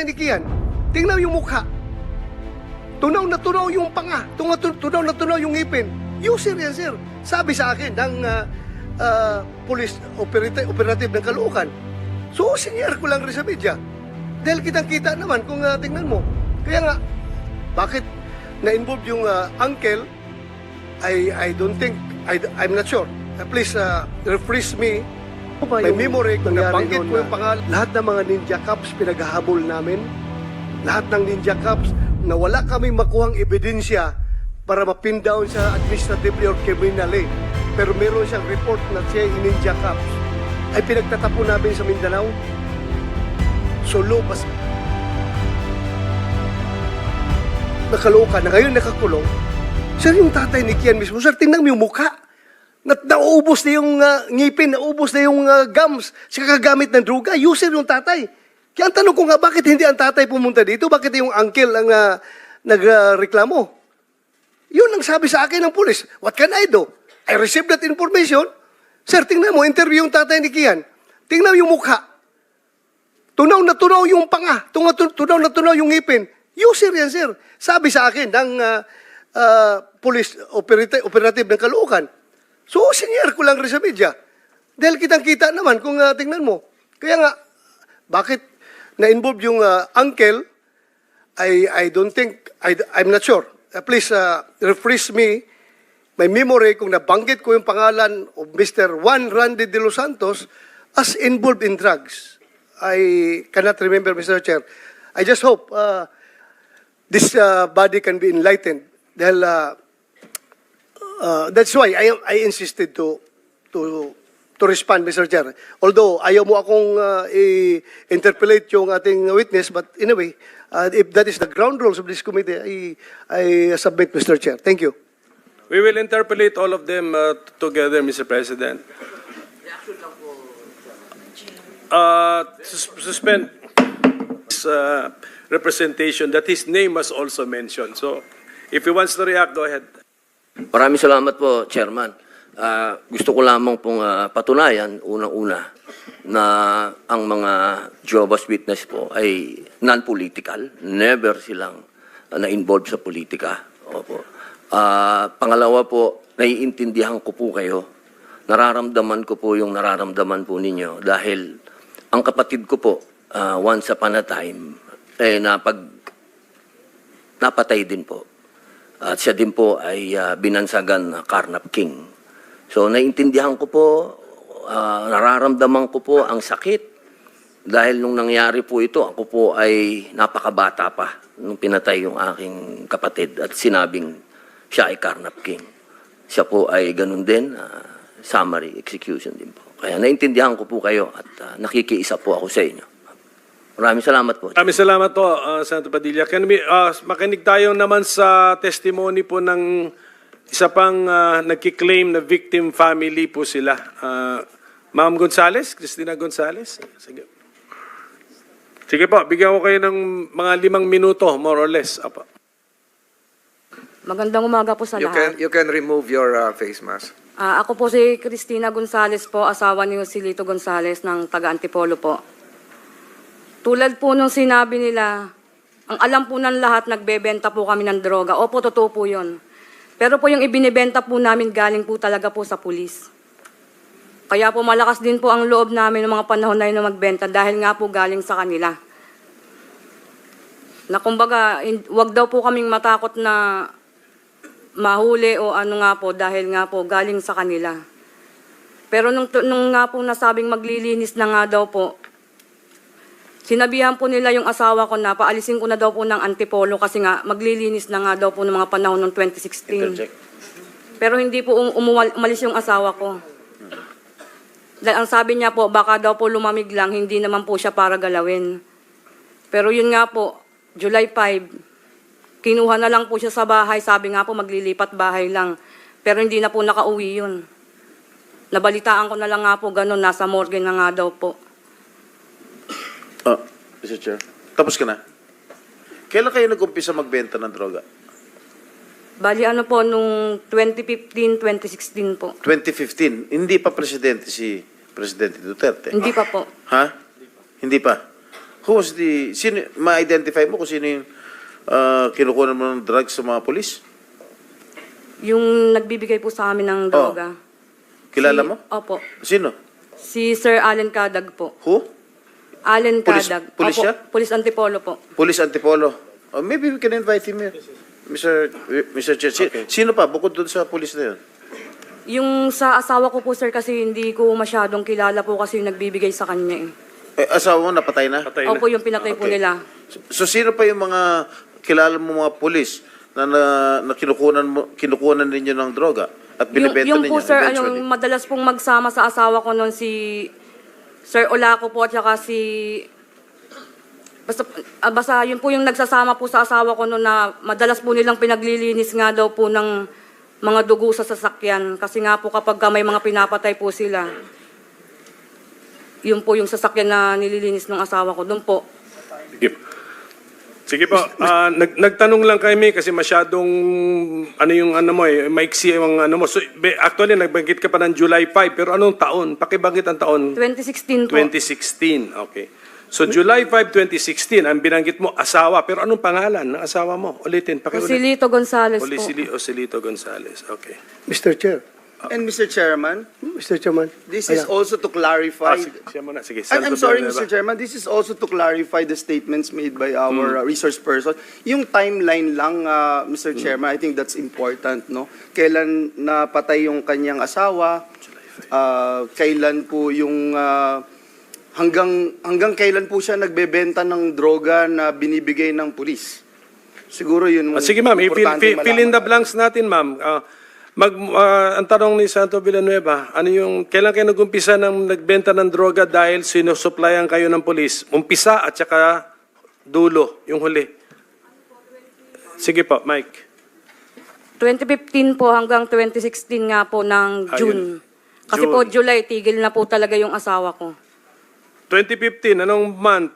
tatay ni Kian, tingnan yung mukha. Tunaw na tunaw yung panga. Tunaw na tunaw yung ngipin. User yan, sir. Sabi sa akin ng police operative ng Caloocan. So, sinyer ko lang rin sa media. Dahil kitang-kita naman kung tingnan mo. Kaya nga, bakit na-involve yung uncle, I don't think, I'm not sure. Please refresh me. May memory kung nabanggit ko yung pangalan. Lahat ng mga ninja cops pinaghahabol namin. Lahat ng ninja cops na wala kaming makuhang ebidensya para mapin down sa administratively or criminally. Pero meron siyang report na siya yung ninja cops. Ay pinagtatapon namin sa Mindanao. Solo, pas Nakaloka na ngayon nakakulong. Sir, yung tatay ni Kian mismo, sir, tingnan mo yung mukha. Naubos na yung ngipin, naubos na yung gums sa kakagamit ng droga. User yung tatay. Kaya ang tanong ko nga, bakit hindi ang tatay pumunta dito? Bakit yung uncle ang nagreklamo? Yun ang sabi sa akin ng pulis. What can I do? I received that information. Sir, tingnan mo, interview yung tatay ni Kian. Tingnan yung mukha. Tunaw na tunaw yung panga. Tunaw na tunaw yung ngipin. User yan, sir. Sabi sa akin ng police operative ng Caloocan. So, sinyer ko lang rin sa media. Dahil kitang-kita naman kung tingnan mo. Kaya nga, bakit na-involve yung uncle, I don't think, I'm not sure. Please refresh me, my memory, kung nabanggit ko yung pangalan of Mr. Juan Randy de los Santos as involved in drugs. I cannot remember, Mr. Chair. I just hope this body can be enlightened. Dahil that's why I insisted to respond, Mr. Chair. Although ayaw mo akong i-interpolate yung ating witness, but anyway, if that is the ground rules of this committee, I submit, Mr. Chair. Thank you. We will interpolate all of them together, Mr. President. Suspend his representation that his name was also mentioned. So, if he wants to react, go ahead. Maraming salamat po, Chairman. Gusto ko lamang pong patunayan, unang-una, na ang mga Jehovah's Witness po ay non-political. Never silang na-involve sa politika. Opo. Pangalawa po, naiintindihan ko po kayo. Nararamdaman ko po yung nararamdaman po ninyo. Dahil ang kapatid ko po, once upon a time, napatay din po. At siya din po ay binansagan na Carnap King. So, naiintindihan ko po, nararamdaman ko po ang sakit. Dahil nung nangyari po ito, ako po ay napakabata pa nung pinatay yung aking kapatid at sinabing siya ay Carnap King. Siya po ay ganun din, summary execution din po. Kaya naiintindihan ko po kayo at nakikiisa po ako sa inyo. Maraming salamat po. Maraming salamat po, Senator Padilla. Can we, makinig tayo naman sa testimony po ng isa pang nagkiklaim na victim family po sila. Ma'am Gonzales, Cristina Gonzales. Sige. Sige po, bigyan ko kayo ng mga 5 minuto, more or less. Apa. Magandang umaga po sa lahat. You can remove your face mask. Ako po si Cristina Gonzales po, asawa ni Joselito Gonzales ng taga-Antipolo po. Tulad po nung sinabi nila, ang alam po ng lahat, nagbebenta po kami ng droga. Opo, totoo po yun. Pero po yung ibinibenta po namin galing po talaga po sa pulis. Kaya po malakas din po ang loob namin ng mga panahon na yun na magbenta dahil nga po galing sa kanila. Na kumbaga, wag daw po kaming matakot na mahuli o ano nga po dahil nga po galing sa kanila. Pero nung nga po nasabing maglilinis na nga daw po, sinabihan po nila yung asawa ko na paalisin ko na daw po ng Antipolo kasi nga maglilinis na nga daw po ng mga panahon ng 2016. Interject. Pero hindi po umalis yung asawa ko. Dahil ang sabi niya po, baka daw po lumamig lang, hindi naman po siya para galawin. Pero yun nga po, July 5, kinuha na lang po siya sa bahay. Sabi nga po, maglilipat bahay lang. Pero hindi na po nakauwi yun. Nabalitaan ko na lang nga po, ganun, nasa morgue na nga daw po. Mr. Chair, tapos ka na. Kailan kayo nag-umpisa magbenta ng droga? Bali ano po, nung 2015, 2016 po. 2015, hindi pa presidente si Presidente Duterte. Hindi pa po. Ha? Hindi pa. Ma-identify mo kung sino yung kinukunan mo ng drugs sa mga polis? Yung nagbibigay po sa amin ng droga. Kilala mo? Opo. Sino? Si Sir Allen Cadag po. Who? Allen Pulis- Cadag. pulis Opo, siya? Pulis Antipolo po. Police Antipolo. Maybe we can invite him here. Mr. Chair. Sino pa bukod doon sa police na yun? Yung sa asawa ko po, sir, kasi hindi ko masyadong kilala po kasi yung nagbibigay sa kanya eh. Asawa mo napatay na? Patay na. Opo, yung pinatay po Okay. nila. So sino pa yung mga kilala mo mga police na kinukunan ninyo ng droga at binibenta Yung ninyo po, sir, eventually? madalas pong magsama sa asawa ko noon si Sir Olaco po at saka si... Basta yun po yung nagsasama po sa asawa ko noon na madalas po nilang pinaglilinis nga daw po ng mga dugo sa sasakyan. Kasi nga po kapag may mga pinapatay po sila, yun po yung sasakyan na nililinis ng asawa ko. Doon po. Sige. Sige po, nagtanong lang kami kasi masyadong maiksi yung ano mo. So, actually, nagbanggit ka pa ng July 5, pero anong taon? Pakibanggit ang taon? 2016 po. 2016, okay. So, July 5, 2016, ang binanggit mo, asawa. Pero anong pangalan ng asawa mo? Ulitin, pakiulit. Joselito Gonzales po. Osilito Gonzales, okay. Mr. Chair. And Mr. Chairman, Mr. Chairman. this is also to clarify. Siya muna, sige. I'm Senator sorry, Villanueva. Mr. Chairman. This is also to clarify the statements made by our resource person. Yung timeline lang, Mr. Chairman, I think that's important, no? Kailan napatay yung kanyang asawa? Kailan po yung hanggang kailan po siya nagbebenta ng droga na binibigay ng pulis? Siguro yun. Sige ma'am, importante fill in the malaman. blanks natin ma'am. Ang tanong ni Santo Villanueva, kailan kayo nag-umpisa ng nagbenta ng droga dahil sinusuplayan kayo ng polis? Umpisa at saka dulo, yung huli. Sige po, Mike. 2015 po hanggang 2016 nga po ng June. Kasi po June. July, tigil na po talaga yung asawa ko. 2015, anong month?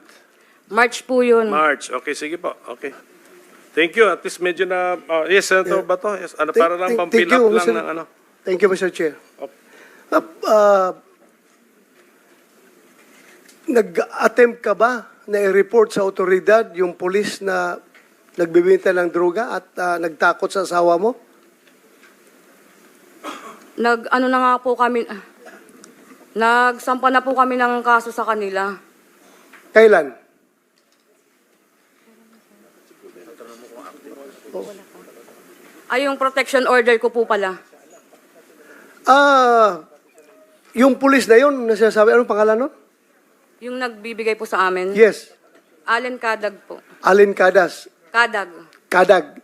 March po yun. March. Okay, sige po. Okay. Thank you. At least medyo na... yes, Senator Bato. Yes, para lang pang-fill up lang ng ano. Thank you, Mr. Chair. Nag-attempt ka ba na i-report sa otoridad yung polis na nagbibenta ng droga at nagtakot sa asawa mo? Ano na nga po kami, nagsampa na po kami ng kaso sa kanila. Kailan? Yung protection order ko po pala. Yung pulis na yun, nasasabi, anong pangalan nun? Yung nagbibigay po sa amin. Yes, Allen Cadag po. Allen Cadas. Cadag. Kadag.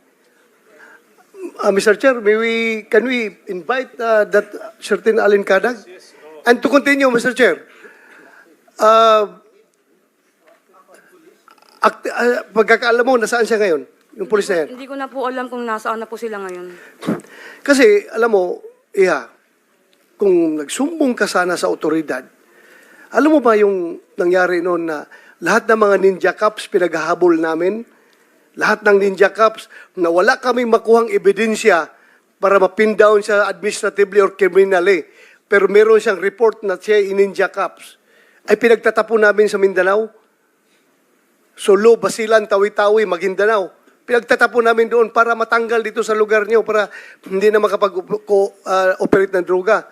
Mr. Chair, can we invite that certain Allen Kadag? And to continue, Mr. Chair, pagkakaalam mo, nasaan siya ngayon? Yung pulis na yan? Hindi ko na po alam kung nasaan na po sila ngayon. Kasi, alam mo, kung nagsumbong ka sana sa otoridad, alam mo ba yung nangyari noon na lahat ng mga ninja cops pinaghahabol namin? Lahat ng ninja cops na wala kaming makuhang ebidensya para mapin down siya administratively or criminally. Pero meron siyang report na siya ninja cops. Ay pinagtatapon namin sa Mindanao. Solo, Basilan, Tawi-Tawi, Maguindanao. Pinagtatapon namin doon para matanggal dito sa lugar niyo para hindi na makapag-operate ng droga.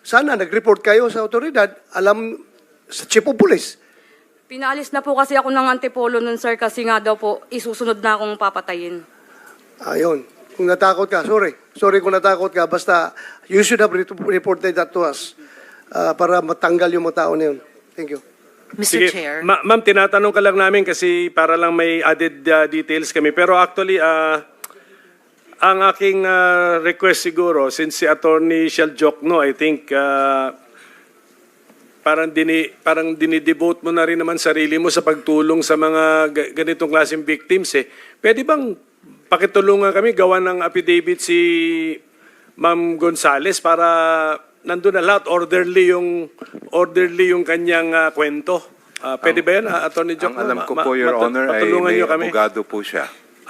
Sana nag-report kayo sa otoridad, alam sa chief of police. Pinaalis na po kasi ako ng Antipolo nun, sir, kasi nga daw po, isusunod na akong papatayin. Ayun. Kung natakot ka, sorry. Sorry kung natakot ka. Basta, you should have reported that to us para matanggal yung mga tao na yun. Thank you. Mr. Sige, Chair. Ma'am, tinatanong ka lang namin kasi para lang may added details kami. Pero actually, ang aking request siguro, since si Attorney Shell Jokno, I think, parang dinidevote mo na rin naman sarili mo sa pagtulong sa mga ganitong klaseng victims eh. Pwede bang pakitulungan kami, gawa ng affidavit si Ma'am Gonzales para nandun na lahat, orderly yung kanyang kwento. Pwede ba yan, Attorney Jok? Ang alam ko po, Your Honor, ay patulungan may niyo kami. abogado po siya.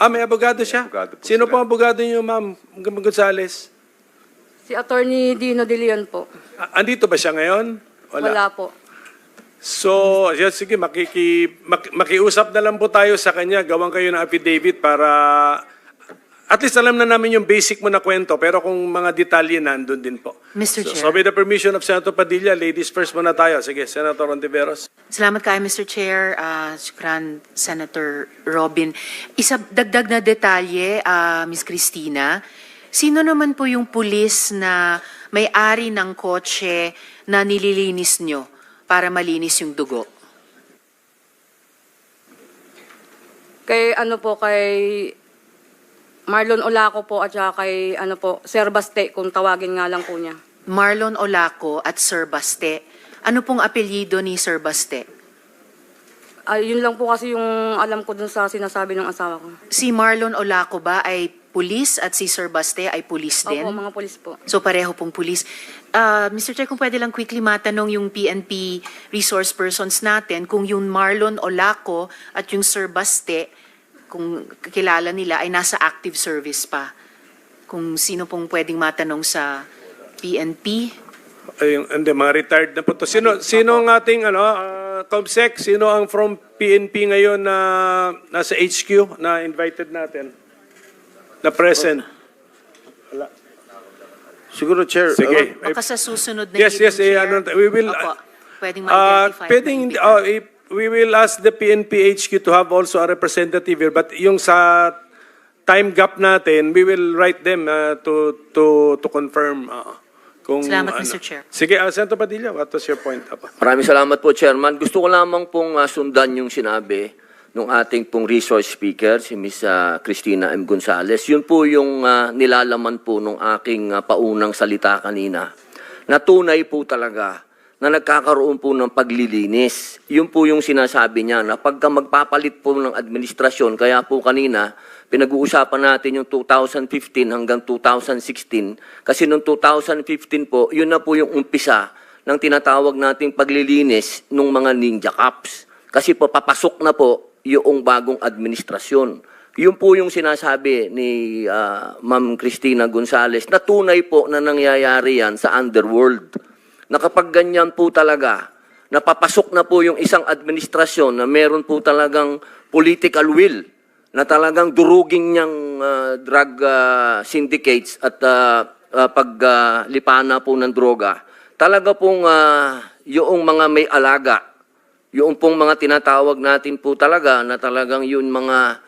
May abogado siya? Abogado po Sino sila. po ang abogado niyo, Ma'am Gonzales? Si Attorney Dino De Leon po. Andito ba siya ngayon? Wala po. So, yeah, sige, makiusap na lang po tayo sa kanya. Gawang kayo ng affidavit para at least alam na namin yung basic mo na kwento, pero kung mga detalye nandun din po. Mr. Chair. So with the permission of Senator Padilla, ladies first muna tayo. Sige, Senator Ontiveros. Salamat kayo, Mr. Chair. Shukran, Senator Robin. Isa dagdag na detalye, Ms. Cristina. Sino naman po yung pulis na may-ari ng kotse na nililinis nyo para malinis yung dugo? Kay Marlon Olaco po at saka kay Sir Baste, kung tawagin nga lang po niya. Marlon Olaco at Sir Baste. Ano pong apelyido ni Sir Baste? Yun lang po kasi yung alam ko dun sa sinasabi ng asawa ko. Si Marlon Olaco ba ay pulis at si Sir Baste ay pulis din? Opo, mga polis po. So pareho pong pulis. Mr. Chair, kung pwede lang quickly matanong yung PNP resource persons natin, kung yung Marlon Olaco at yung Sir Baste, kung kilala nila, ay nasa active service pa. Kung sino pong pwedeng matanong sa PNP. Ayun, hindi, mga retired na po to. Sino ang ating, Comsec, sino ang from PNP ngayon na nasa HQ na invited natin? Na present? Siguro, Chair. Sige. Baka sa susunod na Yes, hearing, Chair. we will, Opo, pwedeng ma-identify. we will ask the PNP HQ to have also a representative here, but yung sa time gap natin, we will write them to confirm kung Salamat, Mr. Chair. Sige, Senator Padilla, what was your point? Maraming salamat po, Chairman. Gusto ko lamang pong sundan yung sinabi ng ating pong resource speaker, si Ms. Cristina M. Gonzales. Yun po yung nilalaman po ng aking paunang salita kanina. Na tunay po talaga na nagkakaroon po ng paglilinis. Yun po yung sinasabi niya na pagka magpapalit po ng administrasyon, kaya po kanina, pinag-uusapan natin yung 2015 hanggang 2016, kasi noong 2015 po, yun na po yung umpisa ng tinatawag nating paglilinis ng mga ninja cops. Kasi po papasok na po yung bagong administrasyon. Yun po yung sinasabi ni Ma'am Cristina Gonzales na tunay po na nangyayari yan sa underworld. Na kapag ganyan po talaga, napapasok na po yung isang administrasyon na meron po talagang political will, na talagang duruging niyang drug syndicates at paglipana po ng droga, talaga pong yung mga may alaga, yung pong mga tinatawag natin po talaga na talagang yun mga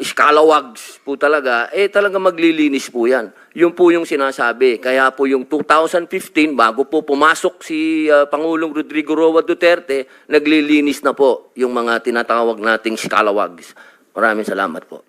scalawags po talaga, talaga maglilinis po yan. Yun po yung sinasabi. Kaya po yung 2015, bago po pumasok si Pangulong Rodrigo Roa Duterte, naglilinis na po yung mga tinatawag nating scalawags. Maraming salamat po.